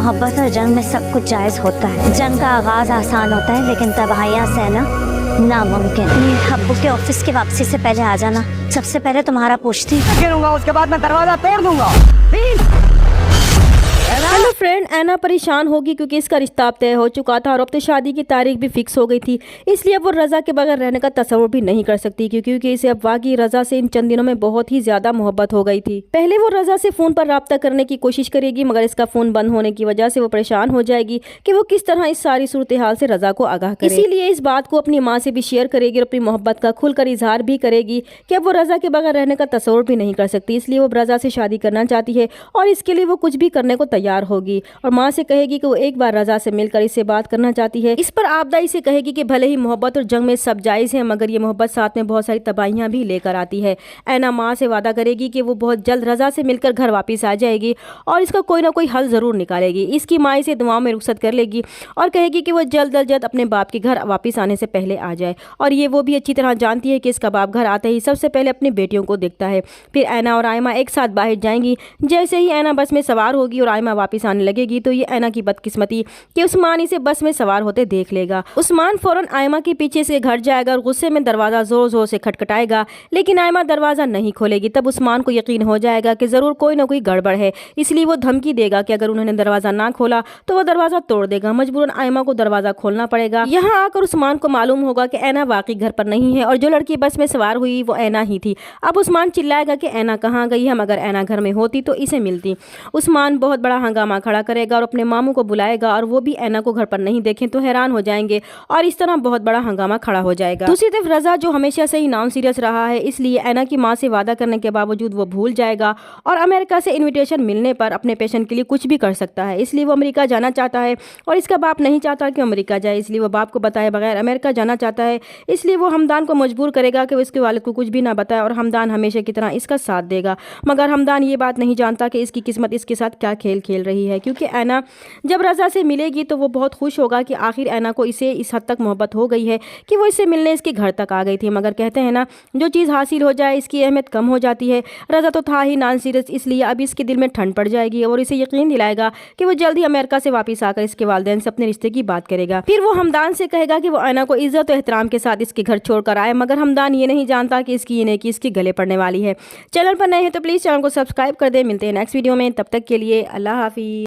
मोहब्बत और जंग में सब कुछ जायज़ होता है। जंग का आगाज़ आसान होता है लेकिन तबाहियाँ सहना नामुमकिन। अब्बू के ऑफिस की वापसी से पहले आ जाना। सबसे पहले तुम्हारा पूछती गिरूंगा, उसके बाद मैं दरवाजा तोड़ दूंगा। हेलो फ्रेंड, ऐना परेशान होगी क्योंकि इसका रिश्ता अब तय हो चुका था और अब तो शादी की तारीख भी फिक्स हो गई थी। इसलिए वो रज़ा के बगैर रहने का तसव्वुर भी नहीं कर सकती क्योंकि इसे अब वाकई रज़ा से इन चंद दिनों में बहुत ही ज्यादा मोहब्बत हो गई थी। पहले वो रज़ा से फोन पर राब्ता करने की कोशिश करेगी मगर इसका फोन बंद होने की वजह से वो परेशान हो जाएगी कि वो किस तरह इस सारी सूरत हाल से रज़ा को आगाह करे। इसीलिए इस बात को अपनी माँ से भी शेयर करेगी और अपनी मोहब्बत का खुलकर इजहार भी करेगी कि अब वो रज़ा के बगैर रहने का तसव्वुर भी नहीं कर सकती। इसलिए वो रज़ा से शादी करना चाहती है और इसके लिए वो कुछ भी करने को तैयार होगी और माँ से कहेगी कि वो एक बार रज़ा से मिलकर इससे बात करना चाहती है। इस पर आबदा इसे कहेगी कि भले ही मोहब्बत और जंग में सब जायज़ है मगर ये मोहब्बत साथ में बहुत सारी तबाहियां भी लेकर आती है। ऐना माँ से वादा करेगी कि वो बहुत जल्द रज़ा से मिलकर घर वापस आ जाएगी और इसका कोई ना कोई हल ज़रूर निकालेगी। इसकी माँ इसे दुआओं में रुखसत कर लेगी और कहेगी कि वो जल्द अज जल्द अपने बाप के घर वापस आने से पहले आ जाए। और ये वो भी अच्छी तरह जानती है कि इसका बाप घर आते ही सबसे पहले अपनी बेटियों को देखता है। फिर ऐना और आयमा एक साथ बाहर जाएंगी। जैसे ही ऐना बस में सवार होगी और आयमा वापस आने लगेगी तो ये ऐना की बदकिस्मती कि उस्मान इसे बस में सवार होते देख लेगा। उस्मान फौरन आयमा के पीछे से घर जाएगा और गुस्से में दरवाजा जोर जोर से खटखटाएगा लेकिन आयमा दरवाजा नहीं खोलेगी। तब उस्मान को यकीन हो जाएगा कि जरूर कोई ना कोई गड़बड़ है, इसलिए वो धमकी देगा कि अगर उन्होंने दरवाजा ना खोला तो वो दरवाजा तोड़ देगा। मजबूरन आयमा को दरवाजा खोलना पड़ेगा। यहाँ आकर उस्मान को मालूम होगा कि ऐना वाकई घर पर नहीं है और जो लड़की बस में सवार हुई वो ऐना ही थी। अब उस्मान चिल्लाएगा कि ऐना कहाँ गई है, मगर ऐना घर में होती तो इसे मिलती। उस्मान बहुत बड़ा हंगामा खड़ा करेगा और अपने मामू को बुलाएगा और वो भी ऐना को घर पर नहीं देखें तो हैरान हो जाएंगे और इस तरह बहुत बड़ा हंगामा खड़ा हो जाएगा। दूसरी तरफ रज़ा जो हमेशा से ही नॉन सीरियस रहा है इसलिए ऐना की माँ से वादा करने के बावजूद वो भूल जाएगा और अमेरिका से इन्विटेशन मिलने पर अपने पेशेंट के लिए कुछ भी कर सकता है। इसलिए वो अमेरिका जाना चाहता है और इसका बाप नहीं चाहता कि अमेरिका जाए, इसलिए वो बाप को बताए बगैर अमेरिका जाना चाहता है। इसलिए वो हमदान को मजबूर करेगा कि वो इसके वालिद को कुछ भी ना बताए और हमदान हमेशा की तरह इसका साथ देगा। मगर हमदान ये बात नहीं जानता कि इसकी किस्मत इसके साथ क्या खेल खेल रही है क्योंकि ऐना जब रज़ा से मिलेगी तो वो बहुत खुश होगा कि आखिर ऐना को इसे इस हद तक मोहब्बत हो गई है कि वो इससे मिलने इसके घर तक आ गई थी। मगर कहते हैं ना, जो चीज़ हासिल हो जाए इसकी अहमियत कम हो जाती है। रज़ा तो था ही नॉन सीरियस, इसलिए अब इसके दिल में ठंड पड़ जाएगी और इसे यकीन दिलाएगा कि वो जल्द ही अमेरिका से वापस आकर इसके वालिदैन से अपने रिश्ते की बात करेगा। फिर वो हमदान से कहेगा कि वो ऐना को इज्जत और एहतराम के साथ इसके घर छोड़कर आए, मगर हमदान ये नहीं जानता कि इसकी ये नेकी इसके गले पड़ने वाली है। चैनल पर नए हैं तो प्लीज़ चैनल को सब्सक्राइब कर दे। मिलते हैं नेक्स्ट वीडियो में, तब तक के लिए अल्लाह हाफिज़।